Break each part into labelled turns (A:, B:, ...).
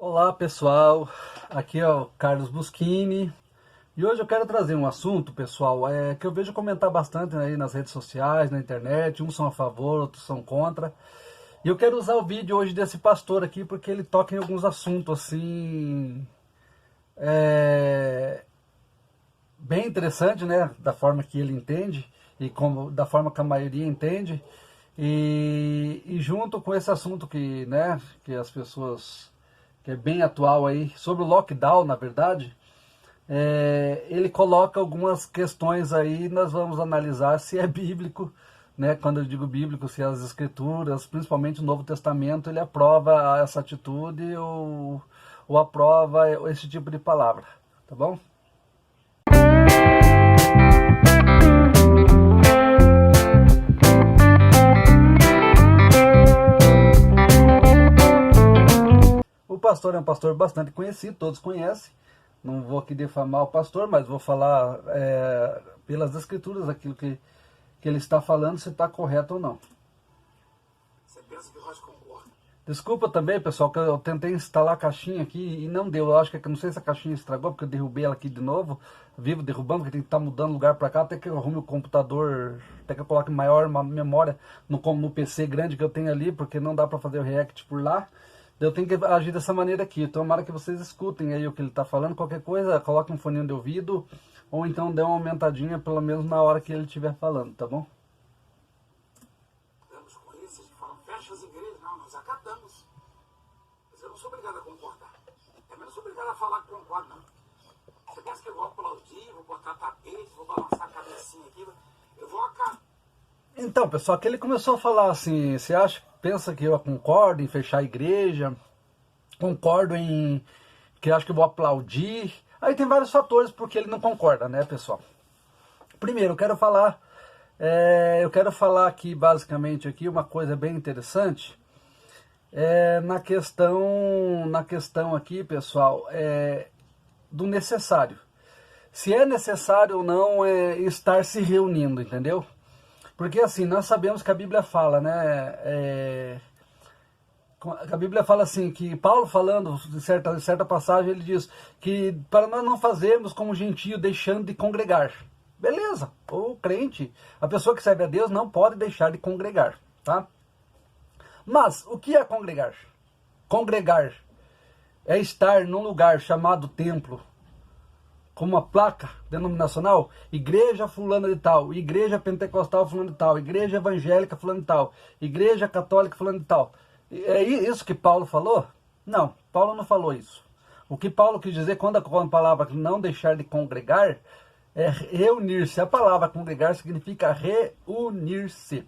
A: Olá pessoal, aqui é o Carlos Buschini e hoje eu quero trazer um assunto, pessoal, que eu vejo comentar bastante aí nas redes sociais, na internet, uns são a favor, outros são contra. E eu quero usar o vídeo hoje desse pastor aqui porque ele toca em alguns assuntos assim, bem interessante, né, da forma que ele entende e da forma que a maioria entende. E junto com esse assunto que as pessoas, que é bem atual aí, sobre o lockdown, na verdade, ele coloca algumas questões aí, nós vamos analisar se é bíblico, né? Quando eu digo bíblico, se as escrituras, principalmente o Novo Testamento, ele aprova essa atitude ou aprova esse tipo de palavra, tá bom? O pastor é um pastor bastante conhecido, todos conhecem. Não vou aqui defamar o pastor, mas vou falar pelas escrituras aquilo que ele está falando, se está correto ou não.
B: Você pensa que nós concordamos?
A: Desculpa também, pessoal, que eu tentei instalar a caixinha aqui e não deu. Eu acho que não sei se a caixinha estragou, porque eu derrubei ela aqui de novo. Vivo derrubando, porque tem que estar mudando lugar para cá, até que eu arrume o computador, até que eu coloque maior memória no PC grande que eu tenho ali, porque não dá para fazer o react por lá. Eu tenho que agir dessa maneira aqui. Tomara que vocês escutem aí o que ele está falando. Qualquer coisa, coloque um foninho de ouvido, ou então dê uma aumentadinha, pelo menos na hora que ele estiver falando, tá bom?
B: Estamos com isso, de falam, fecha as igrejas. Não, nós acatamos. Mas eu não sou obrigado a concordar. Também não sou obrigado a falar que concordo, não. Você pensa que eu vou aplaudir, vou botar tapete, vou balançar a cabecinha aqui? Eu vou acatar.
A: Então, pessoal, que ele começou a falar assim, pensa que eu concordo em fechar a igreja, concordo em que acho que eu vou aplaudir. Aí tem vários fatores porque ele não concorda, né, pessoal? Primeiro, eu quero falar aqui, basicamente, aqui uma coisa bem interessante, na questão aqui, pessoal, do necessário. Se é necessário ou não estar se reunindo, entendeu? Porque assim, nós sabemos que a Bíblia fala, né? A Bíblia fala assim, que Paulo falando, em certa passagem, ele diz que para nós não fazermos como gentio, deixando de congregar. Beleza, o crente, a pessoa que serve a Deus não pode deixar de congregar, tá? Mas, o que é congregar? Congregar é estar num lugar chamado templo, com uma placa denominacional, igreja fulana de tal, igreja pentecostal fulana de tal, igreja evangélica fulana de tal, igreja católica fulana de tal. É isso que Paulo falou? Não, Paulo não falou isso. O que Paulo quis dizer quando a palavra não deixar de congregar é reunir-se. A palavra congregar significa reunir-se.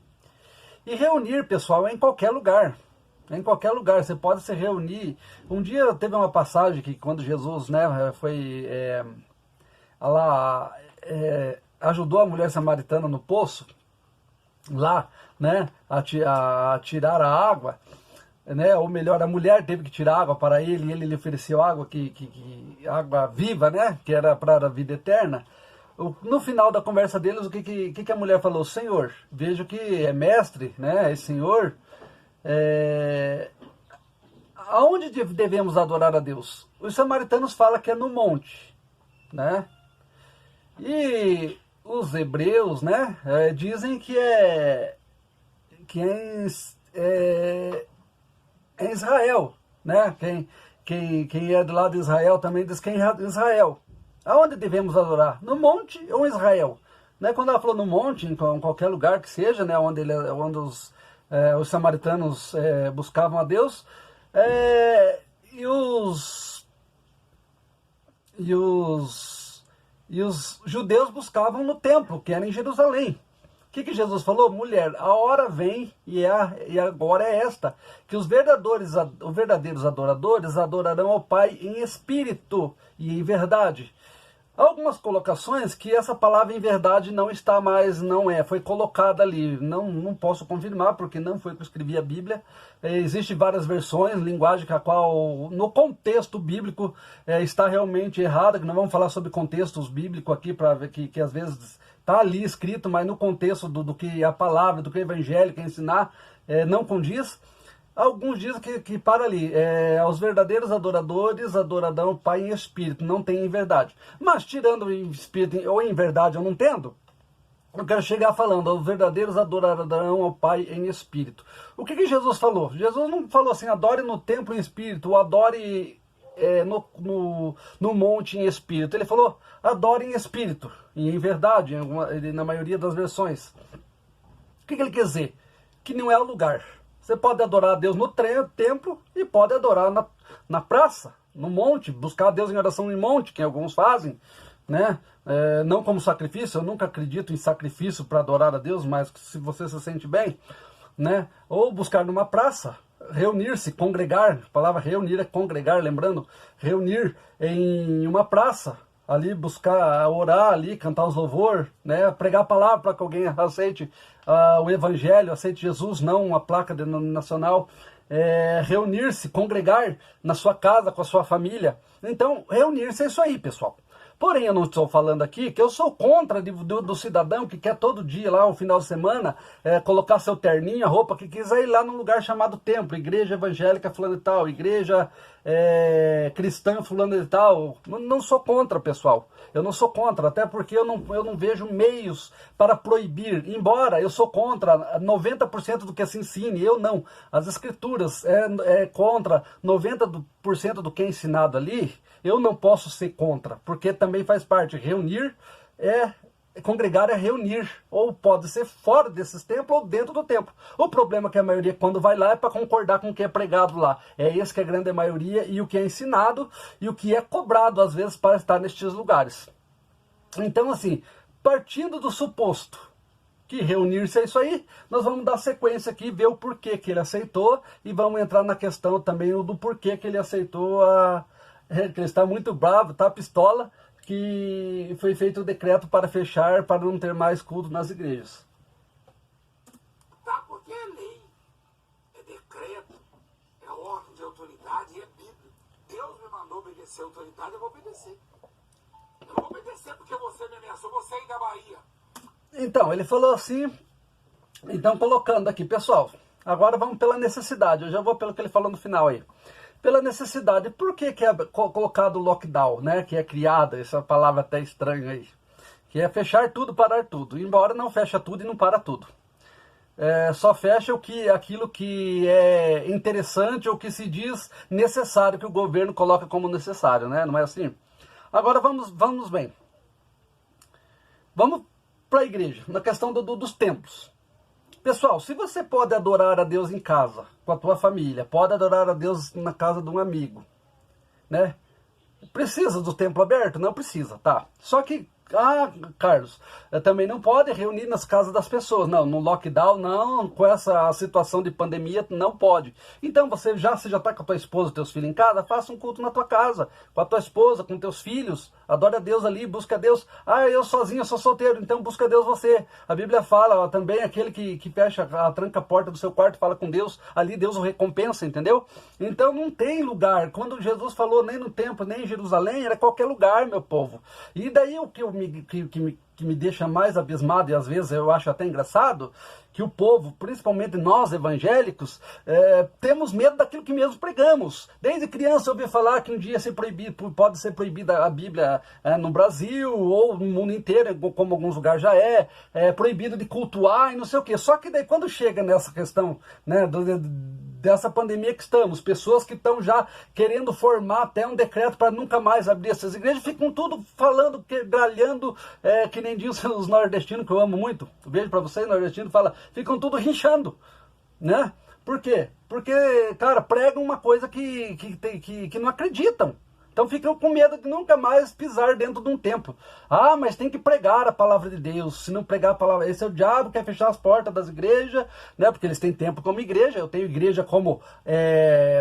A: E reunir, pessoal, é em qualquer lugar. É em qualquer lugar, você pode se reunir. Um dia teve uma passagem que quando Jesus, né, foi... ajudou a mulher samaritana no poço, lá, né, a tirar a água, né, ou melhor, a mulher teve que tirar água para ele, e ele lhe ofereceu água, água viva, né, que era para a vida eterna. No final da conversa deles, o que a mulher falou? Senhor, vejo que é mestre, né, é senhor, aonde devemos adorar a Deus? Os samaritanos falam que é no monte, né? E os hebreus, né, dizem que é em Israel, né? Quem é do lado de Israel também diz que é em Israel. Aonde devemos adorar? No monte ou em Israel? Né? Quando ela falou no monte, em qualquer lugar que seja, né, onde os samaritanos buscavam a Deus, e os judeus buscavam no templo, que era em Jerusalém. O que Jesus falou? Mulher, a hora vem e agora é esta, que os verdadeiros adoradores adorarão ao Pai em espírito e em verdade. Há algumas colocações que essa palavra em verdade não está mais, foi colocada ali. Não posso confirmar, porque não foi que eu escrevi a Bíblia. Existem várias versões, linguagem que a qual, no contexto bíblico, está realmente errada, que não vamos falar sobre contextos bíblicos aqui, para ver que às vezes está ali escrito, mas no contexto do que a palavra, do que o evangelho quer ensinar, não condiz. Alguns dizem que para ali, aos verdadeiros adoradores adorarão o Pai em espírito, não tem em verdade. Mas tirando em espírito ou em verdade eu não tendo, eu quero chegar falando, os verdadeiros adorarão ao Pai em espírito. O que Jesus falou? Jesus não falou assim, adore no templo em espírito, ou adore no monte em espírito. Ele falou, adore em espírito, e em verdade, na maioria das versões. O que ele quer dizer? Que não é o lugar. Você pode adorar a Deus no templo e pode adorar na praça, no monte, buscar a Deus em oração em monte, que alguns fazem, né? Não como sacrifício, eu nunca acredito em sacrifício para adorar a Deus, mas se você se sente bem, né? Ou buscar numa praça, reunir-se, congregar, a palavra reunir é congregar, lembrando, reunir em uma praça, ali buscar orar ali, cantar os louvor, né? Pregar a palavra para que alguém aceite o evangelho, aceite Jesus, não uma placa denominacional, reunir-se, congregar na sua casa, com a sua família. Então, reunir-se é isso aí, pessoal. Porém, eu não estou falando aqui que eu sou contra do cidadão que quer todo dia lá, o final de semana, colocar seu terninho, a roupa que quiser ir lá num lugar chamado templo, igreja evangélica fulano e tal, igreja cristã fulano e tal. Não sou contra, pessoal. Eu não sou contra, até porque eu não vejo meios para proibir. Embora eu sou contra 90% do que se ensine, eu não. As escrituras contra 90% do que é ensinado ali. Eu não posso ser contra, porque também faz parte. Reunir congregar é reunir, ou pode ser fora desses templos ou dentro do templo. O problema é que a maioria, quando vai lá, é para concordar com o que é pregado lá. É esse que é a grande maioria, e o que é ensinado, e o que é cobrado, às vezes, para estar nestes lugares. Então, assim, partindo do suposto que reunir-se é isso aí, nós vamos dar sequência aqui, ver o porquê que ele aceitou, e vamos entrar na questão também do porquê que ele aceitou que ele está muito bravo, tá pistola, que foi feito o decreto para fechar, para não ter mais culto nas igrejas.
B: Tá, porque é lei, é decreto, é ordem de autoridade e é Bíblia. Deus me mandou obedecer a autoridade, eu vou obedecer. Eu não vou obedecer porque você me ameaçou, você aí da Bahia.
A: Então, ele falou assim, então colocando aqui, pessoal, agora vamos pela necessidade, eu já vou pelo que ele falou no final aí. Pela necessidade. Por que é colocado o lockdown, né? Que é criada, essa palavra até estranha aí. Que é fechar tudo, parar tudo. Embora não fecha tudo e não para tudo. Só fecha aquilo que é interessante ou que se diz necessário, que o governo coloca como necessário, né? Não é assim? Agora vamos bem. Vamos para a igreja, na questão dos templos. Pessoal, se você pode adorar a Deus em casa, com a tua família, pode adorar a Deus na casa de um amigo, né? Precisa do templo aberto? Não precisa, tá? Só que, Carlos, também não pode reunir nas casas das pessoas. Não, no lockdown, não, com essa situação de pandemia, não pode. Então, você já está com a tua esposa e teus filhos em casa, faça um culto na tua casa, com a tua esposa, com teus filhos, adore a Deus ali, busca a Deus. Eu sozinho, eu sou solteiro, então busca a Deus você. A Bíblia fala, também aquele que fecha, tranca a porta do seu quarto, fala com Deus, ali Deus o recompensa, entendeu? Então, não tem lugar. Quando Jesus falou nem no templo, nem em Jerusalém, era qualquer lugar, meu povo. E daí o que me deixa mais abismado, e às vezes eu acho até engraçado, que o povo, principalmente nós evangélicos, temos medo daquilo que mesmo pregamos. Desde criança eu ouvi falar que um dia pode ser proibida a Bíblia no Brasil, ou no mundo inteiro, como alguns lugares já proibido de cultuar e não sei o quê. Só que daí quando chega nessa questão, né, dessa pandemia que estamos, pessoas que estão já querendo formar até um decreto para nunca mais abrir essas igrejas, ficam tudo falando, gralhando, que nem diz os nordestinos, que eu amo muito. Vejo para vocês, nordestino fala, ficam tudo rinchando, né? Por quê? Porque, cara, pregam uma coisa que não acreditam. Então ficam com medo de nunca mais pisar dentro de um templo. Mas tem que pregar a palavra de Deus. Se não pregar a palavra... Esse é o diabo que quer fechar as portas das igrejas, né? Porque eles têm templo como igreja. Eu tenho igreja como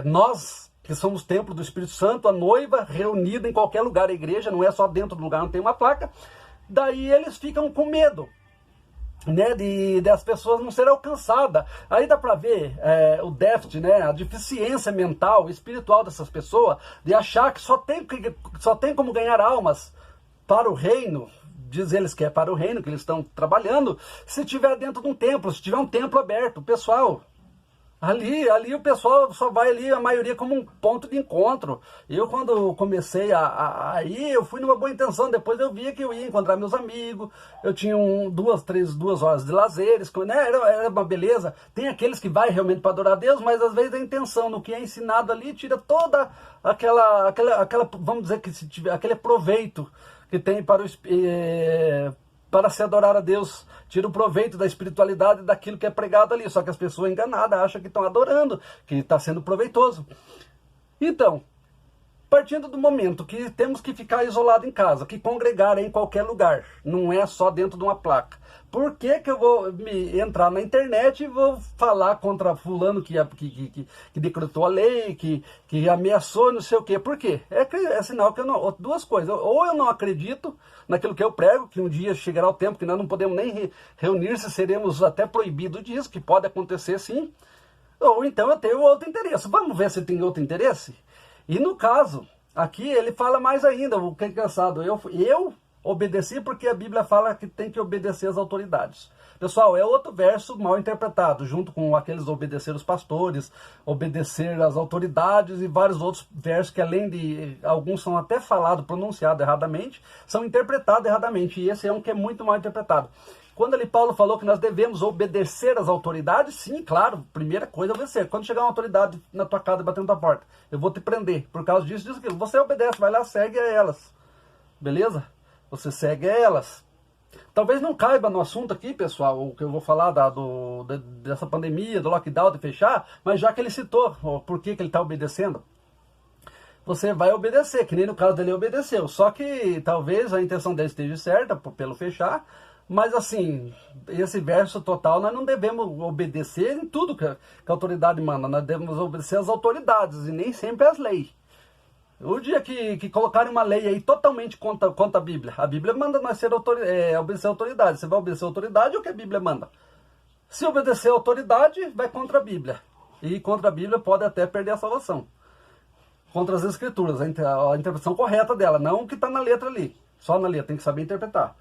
A: nós, que somos templo do Espírito Santo, a noiva reunida em qualquer lugar. A igreja não é só dentro do lugar, não tem uma placa. Daí eles ficam com medo, né, das pessoas não serem alcançadas. Aí dá para ver o déficit, né, a deficiência mental, espiritual dessas pessoas, de achar que só tem como ganhar almas para o reino. Diz eles que é para o reino que eles estão trabalhando, se tiver dentro de um templo, se tiver um templo aberto. Pessoal, Ali o pessoal só vai ali, a maioria, como um ponto de encontro. Eu, quando comecei a ir, eu fui numa boa intenção. Depois eu via que eu ia encontrar meus amigos. Eu tinha 2 horas de lazeres, né? Era uma beleza. Tem aqueles que vai realmente para adorar a Deus, mas às vezes a intenção no que é ensinado ali tira toda aquela vamos dizer que se tiver aquele proveito que tem para se adorar a Deus, tira o proveito da espiritualidade daquilo que é pregado ali. Só que as pessoas enganadas acham que estão adorando, que está sendo proveitoso. Então, partindo do momento que temos que ficar isolado em casa, que congregar é em qualquer lugar, não é só dentro de uma placa. Por que que eu vou me entrar na internet e vou falar contra fulano que decretou a lei, que ameaçou, não sei o quê? Por quê? É sinal que eu não... Duas coisas. Ou eu não acredito naquilo que eu prego, que um dia chegará o tempo que nós não podemos nem reunir-se, seremos até proibidos disso, que pode acontecer sim. Ou então eu tenho outro interesse. Vamos ver se tem outro interesse? E no caso, aqui ele fala mais ainda, o que é engraçado, eu obedeci porque a Bíblia fala que tem que obedecer às autoridades. Pessoal, é outro verso mal interpretado, junto com aqueles obedecer os pastores, obedecer às autoridades e vários outros versos que, além de alguns são até falados, pronunciados erradamente, são interpretados erradamente. E esse é um que é muito mal interpretado. Quando ali Paulo falou que nós devemos obedecer às autoridades, sim, claro, primeira coisa é obedecer. Quando chegar uma autoridade na tua casa batendo na tua porta, eu vou te prender por causa disso, disso, aquilo. Você obedece, vai lá, segue a elas. Beleza? Você segue a elas. Talvez não caiba no assunto aqui, pessoal, o que eu vou falar dessa pandemia, do lockdown, de fechar, mas já que ele citou por que ele está obedecendo, você vai obedecer, que nem no caso dele obedeceu. Só que talvez a intenção dele esteja certa, pelo fechar, mas assim, esse verso total, nós não devemos obedecer em tudo que a autoridade manda, nós devemos obedecer às autoridades e nem sempre às leis. O dia que colocarem uma lei aí totalmente contra a Bíblia manda nós obedecer a autoridade. Você vai obedecer a autoridade ou o que a Bíblia manda? Se obedecer a autoridade, vai contra a Bíblia. E contra a Bíblia pode até perder a salvação. Contra as Escrituras, a interpretação correta dela, não o que está na letra ali. Só na letra, tem que saber interpretar.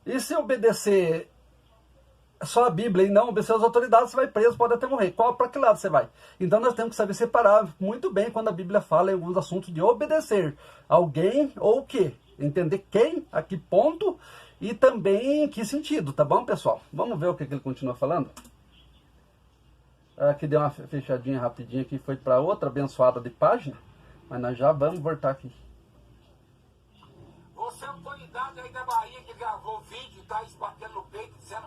A: E se obedecer só a Bíblia e não obedecer às autoridades, você vai preso, pode até morrer. Para que lado você vai? Então nós temos que saber separar muito bem quando a Bíblia fala em alguns assuntos de obedecer alguém ou o quê. Entender quem, a que ponto e também em que sentido, tá bom, pessoal? Vamos ver o que ele continua falando? Aqui deu uma fechadinha rapidinha aqui, foi para outra abençoada de página, mas nós já vamos voltar aqui.
B: Você é autoridade aí da Bahia que gravou o vídeo e tá batendo no peito dizendo: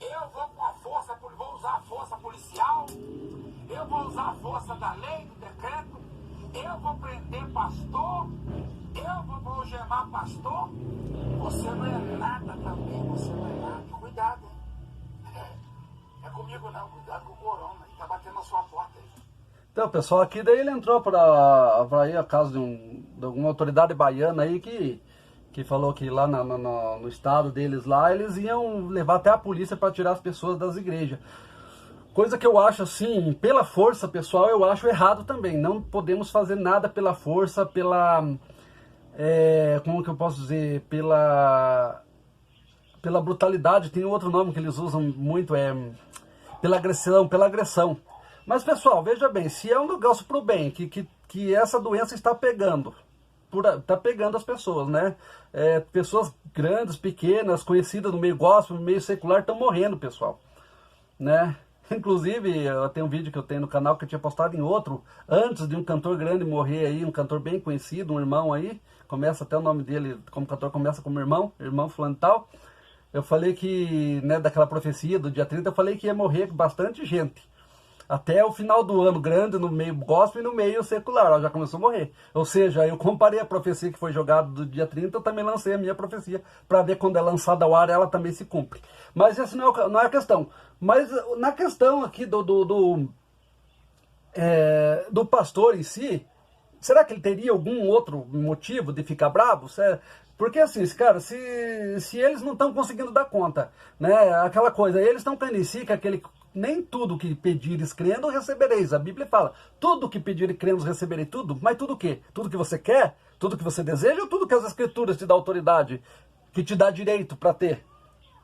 B: eu vou com a força, vou usar a força policial, eu vou usar a força da lei, do decreto, eu vou prender pastor, eu vou algemar pastor. Você não é nada também, você não é nada. Cuidado, hein? É comigo não, cuidado com o corona, ele tá batendo na sua porta aí.
A: Então, pessoal, aqui daí ele entrou para ir a caso de alguma autoridade baiana aí que falou que lá no estado deles lá, eles iam levar até a polícia para tirar as pessoas das igrejas. Coisa que eu acho assim, pela força, pessoal, eu acho errado também. Não podemos fazer nada pela força, como que eu posso dizer, pela brutalidade. Tem outro nome que eles usam muito, pela agressão. Mas, pessoal, veja bem, se é um negócio pro bem, que essa doença está pegando as pessoas, né? Pessoas grandes, pequenas, conhecidas no meio gospel, no meio secular, estão morrendo, pessoal, né? Inclusive, eu tenho um vídeo que eu tenho no canal que eu tinha postado em outro, antes de um cantor grande morrer aí, um cantor bem conhecido, um irmão aí, começa até o nome dele, como cantor, começa como irmão fulano e tal. Eu falei que, né, daquela profecia do dia 30, eu falei que ia morrer bastante gente. Até o final do ano, grande no meio gospel e no meio secular, ela já começou a morrer. Ou seja, eu comparei a profecia que foi jogada do dia 30, eu também lancei a minha profecia, para ver quando é lançada ao ar, ela também se cumpre. Mas essa não é a questão. Mas na questão aqui do pastor em si, será que ele teria algum outro motivo de ficar bravo? Porque assim, cara, se eles não estão conseguindo dar conta, né, aquela coisa, eles estão caindo em si, que nem tudo que pedires crendo recebereis. A Bíblia fala, tudo que pedires crendo receberei tudo, mas tudo o quê? Tudo que você quer? Tudo que você deseja ou tudo que as Escrituras te dão autoridade, que te dá direito para ter?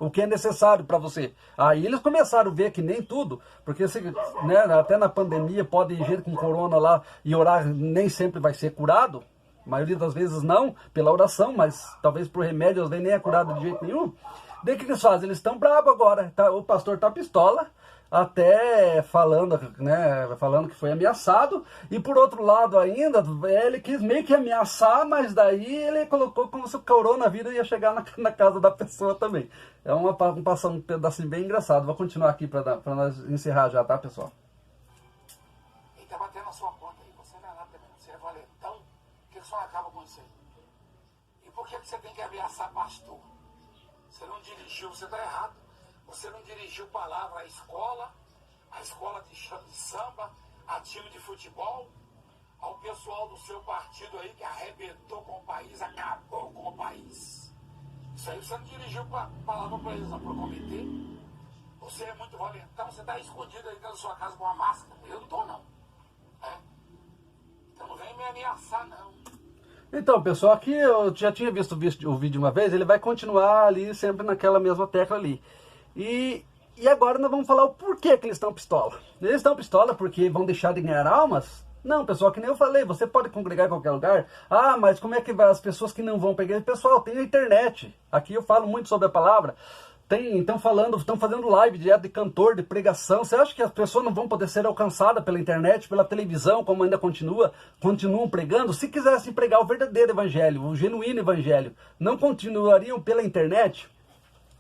A: o que é necessário para você. Aí eles começaram a ver que nem tudo, porque né, até na pandemia pode ir gente com corona lá e orar, nem sempre vai ser curado, a maioria das vezes não, pela oração, mas talvez por remédio às vezes nem é curado de jeito nenhum. Daí o que eles fazem? Eles estão bravos agora, o pastor tá pistola, até falando, né, falando que foi ameaçado, e por outro lado ainda, ele quis meio que ameaçar, mas daí ele colocou como se o coronavírus ia chegar na casa da pessoa também. É um pedacinho bem engraçado. Vou continuar aqui para nós encerrar já, tá, pessoal?
B: Ele tá batendo na sua porta aí, você não é nada também, você é valentão, que só acaba com isso aí. E por que você tem que ameaçar pastor? Você não dirigiu, você tá errado. Você não dirigiu palavra à escola de samba, a time de futebol, ao pessoal do seu partido aí que arrebentou com o país, acabou com o país. Isso aí você não dirigiu palavra para eles, não, para o comitê. Você é muito valentão, você está escondido aí dentro da sua casa com uma máscara. Eu não estou, não. Então não vem me ameaçar, não.
A: Então, pessoal, aqui eu já tinha visto o vídeo uma vez, ele vai continuar ali, sempre naquela mesma tecla ali. E agora nós vamos falar o porquê que eles estão pistola. Eles estão pistola porque vão deixar de ganhar almas? Não, pessoal, que nem eu falei, você pode congregar em qualquer lugar. Ah, mas como é que vai as pessoas que não vão para a igreja? Pessoal, tem a internet. Aqui eu falo muito sobre a palavra. Estão fazendo live direto de cantor, de pregação. Você acha que as pessoas não vão poder ser alcançadas pela internet, pela televisão, como ainda continuam pregando? Se quisessem pregar o verdadeiro evangelho, o genuíno evangelho, não continuariam pela internet?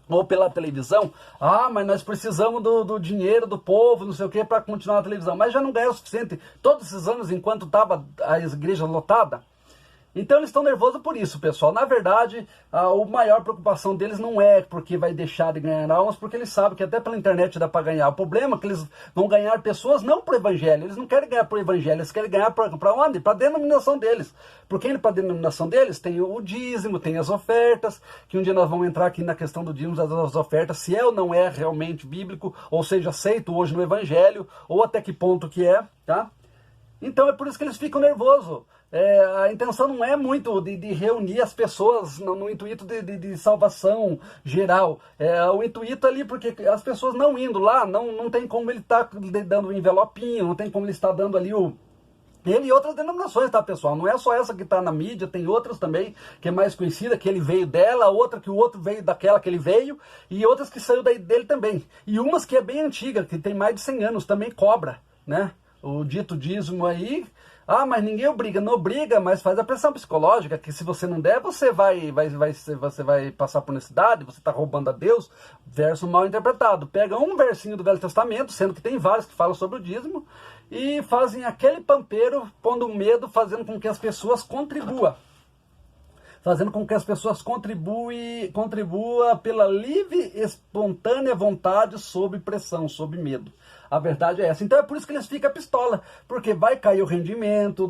A: Ou pela televisão? Ah, mas nós precisamos do dinheiro do povo, não sei o que, para continuar na televisão. Mas já não ganhou o suficiente todos esses anos enquanto estava a igreja lotada? Então eles estão nervosos por isso, pessoal. Na verdade, a maior preocupação deles não é porque vai deixar de ganhar almas, porque eles sabem que até pela internet dá para ganhar. O problema é que eles vão ganhar pessoas não para o evangelho. Eles não querem ganhar para o evangelho, eles querem ganhar para onde? Para a denominação deles. Porque para a denominação deles tem o dízimo, tem as ofertas, que um dia nós vamos entrar aqui na questão do dízimo, das ofertas, se é ou não é realmente bíblico, ou seja, aceito hoje no evangelho, ou até que ponto que é, tá? Então é por isso que eles ficam nervosos. A intenção não é muito de reunir as pessoas no intuito de salvação geral. O intuito ali, porque as pessoas não indo lá, não tem como ele estar dando um envelopinho, não tem como ele estar dando ali ele e outras denominações, tá, pessoal? Não é só essa que está na mídia, tem outras também, que é mais conhecida, que ele veio dela, outra que o outro veio daquela que ele veio, e outras que saiu dele também. E umas que é bem antiga, que tem mais de 100 anos, também cobra, né? O dito dízimo aí. Ah, mas ninguém obriga. Não obriga, mas faz a pressão psicológica, que se você não der, você vai passar por necessidade, você está roubando a Deus. Verso mal interpretado. Pega um versinho do Velho Testamento, sendo que tem vários que falam sobre o dízimo, e fazem aquele pampeiro, pondo medo, fazendo com que as pessoas contribuam. Fazendo com que as pessoas contribuam pela livre, espontânea vontade, sob pressão, sob medo. A verdade é essa. Então é por isso que eles ficam pistola, porque vai cair o rendimento,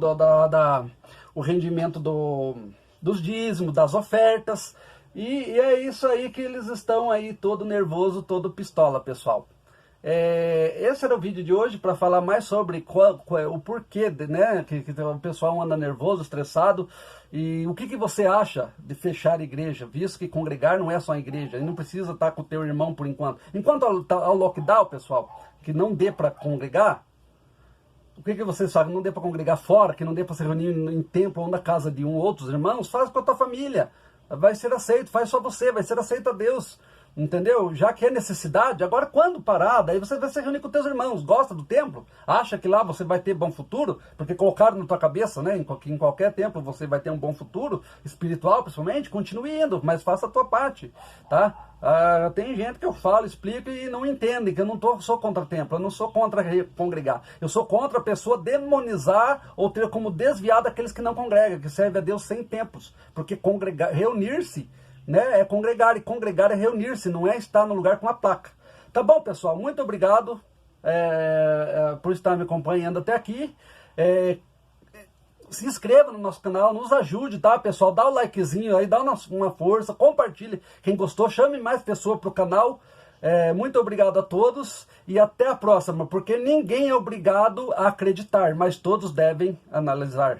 A: dos dízimos, das ofertas, e é isso aí que eles estão aí todo nervoso, todo pistola, pessoal. Esse era o vídeo de hoje para falar mais sobre o porquê, né, que o pessoal anda nervoso, estressado, e o que você acha de fechar a igreja, visto que congregar não é só a igreja, e não precisa estar com o teu irmão por enquanto. Enquanto ao lockdown, pessoal, que não dê para congregar, o que vocês fazem? Não dê para congregar fora, que não dê para se reunir em templo ou na casa de outros irmãos, faz com a tua família, vai ser aceito, faz só você, vai ser aceito a Deus. Entendeu? Já que é necessidade, agora quando parar, daí você vai se reunir com teus irmãos. Gosta do templo? Acha que lá você vai ter bom futuro? Porque colocaram na tua cabeça, né? Em qualquer templo você vai ter um bom futuro, espiritual principalmente. Continue indo, mas faça a tua parte, tá? Tem gente que eu falo, explico e não entende, que eu não sou contra templo, eu não sou contra congregar. Eu sou contra a pessoa demonizar ou ter como desviar daqueles que não congregam, que serve a Deus sem templos. Porque reunir-se, né, é congregar, e congregar é reunir-se, não é estar no lugar com a placa. Tá bom, pessoal? Muito obrigado por estar me acompanhando até aqui. Se inscreva no nosso canal, nos ajude, tá, pessoal? Dá o likezinho aí, dá uma força, compartilhe. Quem gostou, chame mais pessoas para o canal. Muito obrigado a todos e até a próxima, porque ninguém é obrigado a acreditar, mas todos devem analisar.